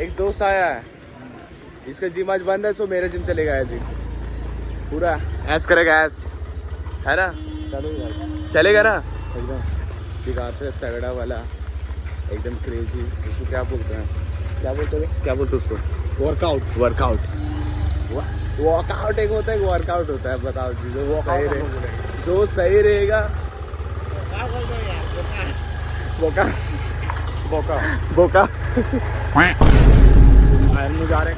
एक दोस्त आया है, इसका जिम आज बंद है, सो मेरा जिम चलेगा जी। पूरा ऐस करेगा, ऐस है ना, चलेगा ना एकदम दिखाते तगड़ा वाला, एकदम क्रेजी। उसको क्या बोलते हैं, क्या बोलते उसको? वर्कआउट एक होता है, वर्कआउट होता है। बताओ जी, जो सही रहेगा बोका आयरन में जा रहे हैं।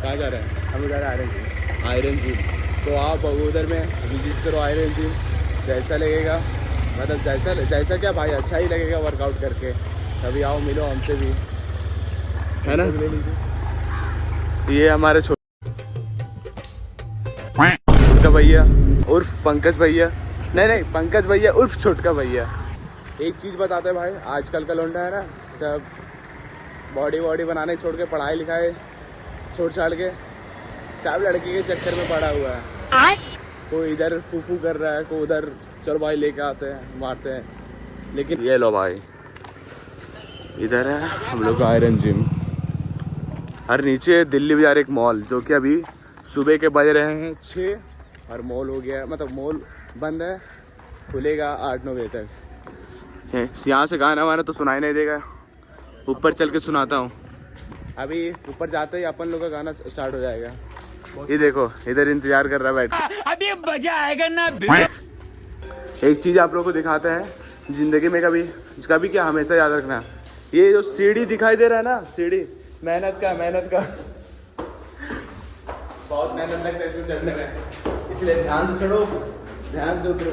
कहाँ जा रहे हैं? हम जा रहे हैं आयरन जिम। तो आप उधर में विजिट करो आयरन जिम, जैसा लगेगा, मतलब जैसा क्या भाई, अच्छा ही लगेगा वर्कआउट करके। कभी आओ, मिलो हमसे भी, है ना। ये हमारे छोटा भैया उर्फ पंकज भैया, नहीं पंकज भैया उर्फ छोटका भैया। एक चीज़ बताते हैं भाई, आजकल का लौंडा है ना, सब बॉडी बनाने छोड़ के, पढ़ाई लिखाई छोड़ छाड़ के, सब लड़की के चक्कर में पड़ा हुआ है। कोई इधर फूफू कर रहा है, कोई उधर, चलो भाई लेके आते हैं, मारते हैं। लेकिन ये लो भाई, इधर है हम लोग का आयरन जिम, और नीचे दिल्ली बाजार एक मॉल, जो कि अभी सुबह के बज रहे हैं 6 और मॉल हो गया, मतलब मॉल बंद है, खुलेगा 8-9 बजे तक। यहाँ से गाना वाना तो सुनाई नहीं देगा, ऊपर चल के सुनाता हूँ। अभी ऊपर जाते ही अपन लोग का गाना स्टार्ट हो जाएगा। ये देखो, इधर इंतजार कर रहा है बैठ, अभी मजा आएगा ना। एक चीज़ आप लोगों को दिखाते हैं जिंदगी में, कभी क्या हमेशा याद रखना, ये जो सीढ़ी दिखाई दे रहा है ना, सीढ़ी मेहनत का बहुत मेहनत लगता है इसमें चढ़ने में, इसलिए ध्यान से चढ़ो, ध्यान से उतरो।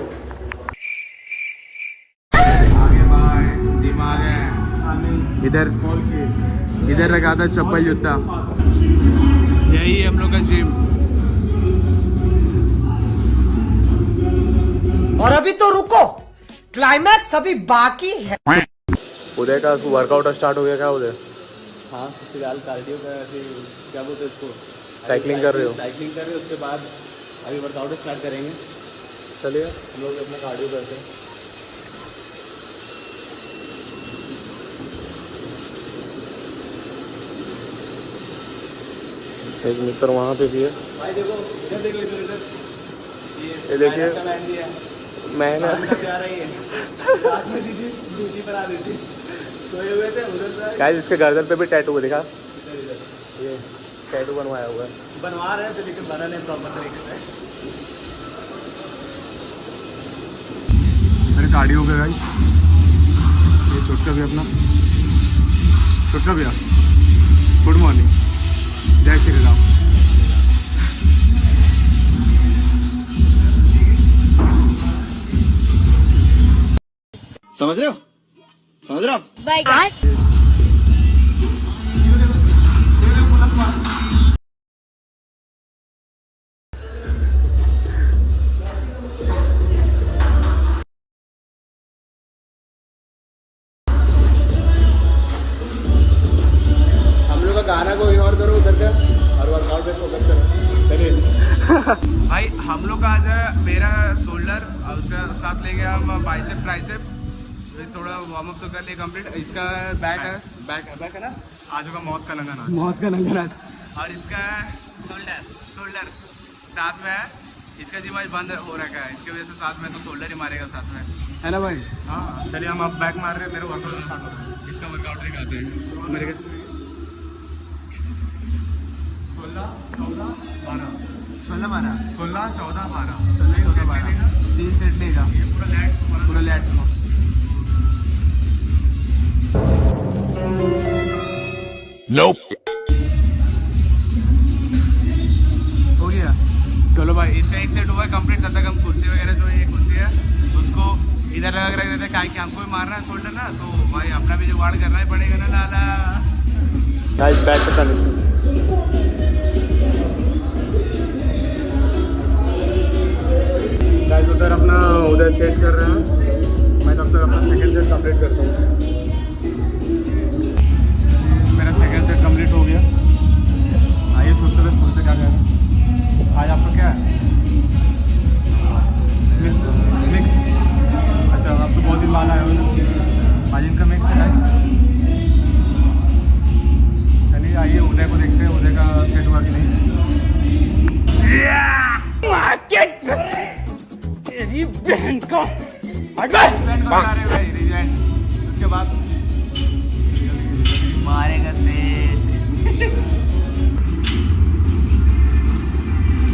आगे भाई दिमाग है, इधर रखा था चप्पल जूता, यही है हम लोग का जिम। और अभी तो रुको, क्लाइमैक्स अभी बाकी है। उदय का वर्कआउट स्टार्ट हो गया क्या उदय? हाँ, फिलहाल कार्डियो का, क्या बोलते हैं उसको, साइकिलिंग कर रहे हो? साइकिलिंग कर रहे हो, उसके बाद अभी वर्कआउट स्टार्ट करेंगे। चलिए हम लोग अपना कार्डियो करते हैं। एक मित्र वहाँ पे भी है भाई, देखो इधर देख लो, इधर ये देखिए मेहनत जा रही है। रात में दीदी पर आ रही थी, सोए हुए थे उधर से। गाइस, इसके गर्दन पे भी टैटू है, दिखा, ये टैटू बनवाया हुआ है, बनवा रहे थे लेकिन बना नहीं प्रॉपर तरीके से। मेरे कार्डियो हो गया गाइस। ये छोटका भी अपना, छोटका भैया गुड मॉर्निंग, जय श्री राम। समझ रहे हो हम लोग का गाना को इग्नोर करो उधर का, और वर्कआउट पे फोकस करो। चलिए भाई, हम लोग का आज मेरा शोल्डर और उसका साथ ले गया हम बाइसेप ट्राइसेप, थोड़ा वार्म अप तो कर लिया कंप्लीट। इसका बैक है ना, आज होगा मौत का लंगन आज। और इसका शोल्डर साथ में है। इसका जिम आज बंद हो रखा है, इसकी वजह से साथ में तो शोल्डर ही मारेगा साथ में, है ना भाई? हाँ, चलिए हम अब बैक मार रहे हैं, मेरे वर्कआउट स्टार्ट हो रहा है। इसका वर्कआउट दिखाते हैं मेरे 16, 14, 12, 3 सेट लेगा पूरा लैट्स को। Nope. हो गया, चलो भाई, इसका एक सेट हुआ कंप्लीट। तब तक हम कुर्सी वगैरह, जो ये कुर्सी है उसको इधर रख देते हैं, क्या हमको भी मारना है शोल्डर ना, तो भाई अपना भी जुगाड़ करना ही पड़ेगा ना लाला। बैक पता नहीं, उधर अपना उधर सेट कर रहे हैं। मैं तब तक अपना सेकंड सेट कंप्लीट करता हूँ। मेरा सेकंड सेट कंप्लीट हो गया। आइए छोटे से क्या कह रहे हैं आज आपका, क्या है मिक्स? अच्छा, आप तो बहुत दिन बाद आए हो ना, आज इनका मिक्स है। चलिए आइए उदय को देखते हैं, उदय का सेट हुआ कि नहीं। बहन का उसके बाद मारेगा सेट।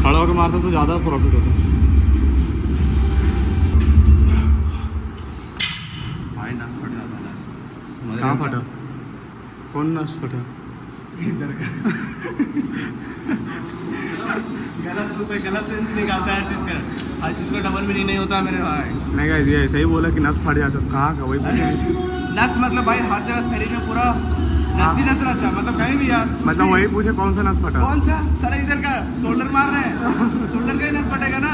खड़ा होकर मारता तो ज़्यादा प्रॉफिट होता। भाई नस फट जाता, नस कहाँ फटा? कौन नस फटा? इधर का गलत सेंस निकालता है हर चीज़ का, हर चीज़ का डबल मीनिंग नहीं होता मेरे भाई। नहीं गाइस, ये ऐसे ही बोला कि नस फट जाता, कहाँ का वही नस मतलब भाई हर जगह शरीर में पूरा नस ही नस रहता है, मतलब कहीं भी यार। मतलब वही पूछे कौन सा नस फटा? कौन सा? सारा इधर का शोल्डर मार रहे हैं, शोल्डर का ही नस फटेगा ना।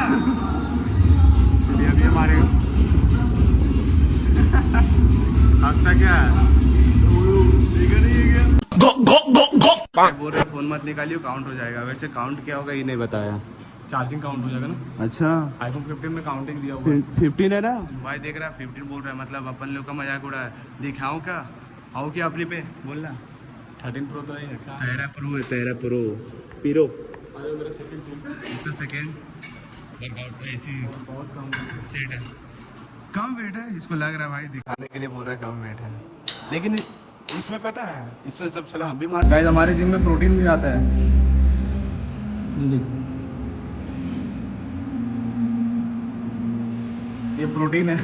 अभी मारेगा। हंसता क्या है? बोल रहे फोन मत निकालियो, काउंट हो जाएगा। वैसे काउंट क्या होगा ये नहीं बताया। चार्जिंग काउंट हो जाएगा ना। अच्छा, आईफोन 15 में काउंटिंग दिया हुआ है। 15 है ना भाई देख रहा है 15 बोल रहा है, मतलब अपन लोग का मजाक उड़ा है। दिखाऊं क्या? आओ क्या अपने पे बोलना। 13 प्रो तो है क्या? तेरा प्रो है, तेरा प्रो पीरो। मेरा सेकंड इसका सेकंड वर्कआउट ऐसी बहुत कम सेट है। कम वेट है, इसको लग रहा है भाई दिखाने के लिए बोल रहा है कम वेट है, लेकिन इसमें पता है इसमें सब चला हम भी मार। गाइस हमारे जिम में प्रोटीन भी आता है। ये प्रोटीन है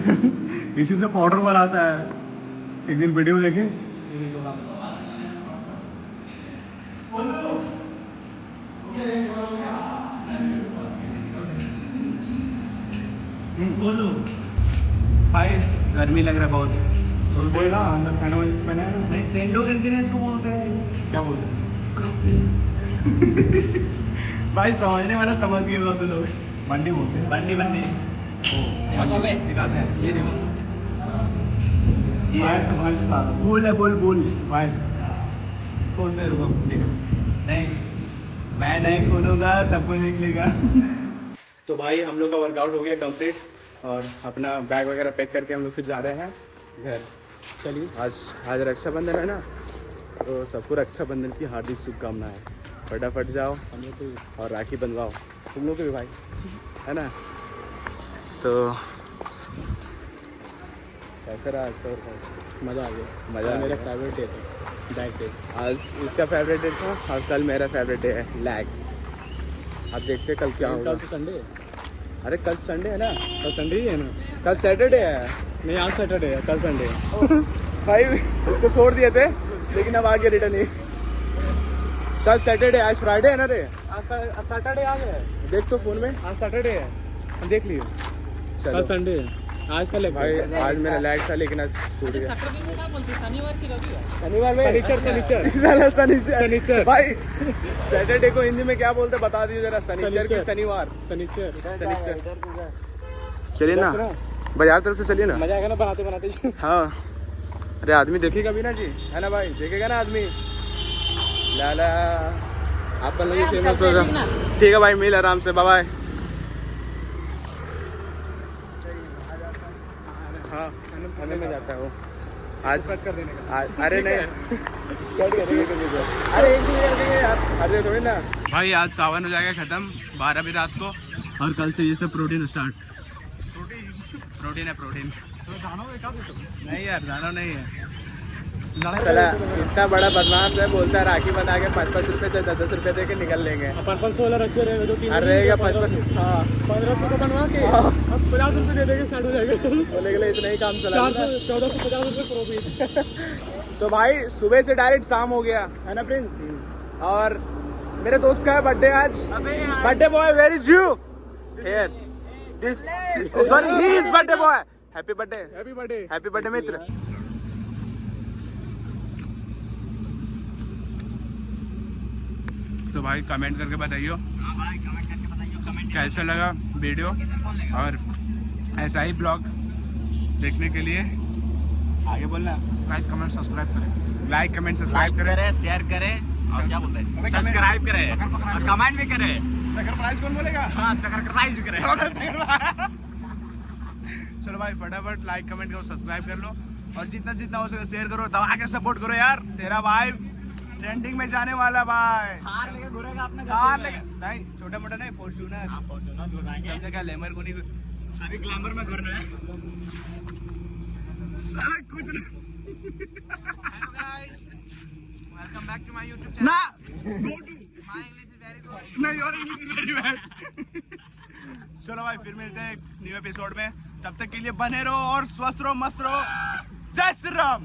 इसी से पाउडर बनाता है। एक दिन वीडियो देखे, बोलो भाई गर्मी लग रहा है बहुत। बोल ना अंदर फैन पहना है ना? नहीं सेंडो इंजीनियर को बोलते हैं। क्या बोलते हैं? भाई समझने वाला समझ गए बहुत लोग। मंडी बोलते हैं। बंडी बंडी दिखाते हैं, ये देखो ये बोल है, बोल बोल वाइस खोल दे, रुको नहीं मैं नहीं खोलूंगा, सबको निकलेगा। तो भाई हम लोग का वर्कआउट हो गया कंप्लीट और अपना बैग वगैरह पैक करके हम लोग फिर जा रहे हैं घर। चलिए, आज रक्षाबंधन है ना, तो सबको रक्षाबंधन की हार्दिक शुभकामनाएं। फटाफट जाओ और राखी बंधवाओ, तुम लोग के भी भाई है ना। तो कैसा रहा आज का वर्कआउट? मज़ा आ गया। मज़ा मेरा फेवरेट डे था बैक डे। आज इसका फेवरेट डे था और कल मेरा फेवरेट डे है लैग। अब देखते कल क्या होगा। कल तो संडे है। अरे कल संडे है ना, कल संडे ही है ना। कल सैटरडे है। नहीं आज सैटरडे है, कल संडे है। भाई उसको छोड़ दिए थे लेकिन अब आ गया रिटर्न ही। कल सैटरडे, आज फ्राइडे है ना रे। आज सैटरडे आ गया है, देख तो फोन में। आज सैटरडे है, देख लियो। चलो कल संडे है, आज कल भाई, आज मेरा लैग था लेकिन आज छूट गया। शनिवार में शनिचर भाई सैटरडे को हिंदी में क्या बोलते बता दीजिए जरा। शनिचर की शनिवार। शनिचर। चलिए ना बाजार तरफ से, चलिए ना। मजा आएगा ना बनाते बनाते। हाँ, अरे आदमी देखेगा भी ना जी, है ना भाई, देखेगा ना आदमी। लाला आप लोग फेमस हो जाओ। ठीक है भाई, मिल आराम से, बाय बाय। हाँ खाने में जाता है वो आज। कट कर देने का। अरे नहीं कट करेंगे कभी। अरे एक दिन करेंगे यार, अरे थोड़ी ना भाई। आज सावन हो जाएगा खत्म 12 बजे रात को, और कल से ये सब प्रोटीन स्टार्ट। प्रोटीन है प्रोटीन। नहीं यार दाना नहीं है। चला इतना बड़ा बदमाश है, बोलता है राखी बना के 5-5 रुपए से 10-10 रुपए दे के निकल लेंगे। 500 वाला रखे रहेगा जो 3 रहेगा 5-5। हाँ 1500 को बनवा के अब 50 रुपए दे देंगे, स्टार्ट हो जाएगा। बोले के लिए इतना ही काम चला। 1450 रुपए प्रॉफिट। तो भाई सुबह से डायरेक्ट शाम हो गया है ना प्रिंस। और मेरे दोस्त का है बर्थडे आज। Birthday boy where is you here this, sorry he is birthday boy. Happy birthday, happy birthday, happy birthday मित्र। तो भाई कमेंट करके बताइयो कैसा लगा वीडियो, और ऐसा ही ब्लॉग देखने के लिए आगे बोलना। लाइक कमेंट सब्सक्राइब करें, लाइक कमेंट सब्सक्राइब करें, शेयर करें और क्या बोलते हैं, सब्सक्राइब करें और कमेंट भी करें। सकर प्राइस कौन बोलेगा? हाँ सब्सक्राइब भी करें। चलो भाई फटाफट लाइक कमेंट करो, सब्सक्राइब कर लो, और जितना जितना हो सके शेयर करो, दबा के सपोर्ट करो यार। तेरा भाई ट्रेंडिंग में जाने वाला भाई। थार लेके घूरेगा अपने कार लेके नहीं, छोटा मोटा नहीं, फॉर्च्यूनर समझे क्या, लेमर को नहीं अभी ग्लैमर में घूरना है। साला कुछ नहीं। Hello guys, welcome back to my YouTube channel. ना My English is very good. नहीं, और इंग्लिश वेरी बैड। चलो भाई, फिर मिलते हैं न्यू एपिसोड में। तब तक के लिए बने रहो और स्वस्थ रहो, मस्त रहो। जय श्री राम।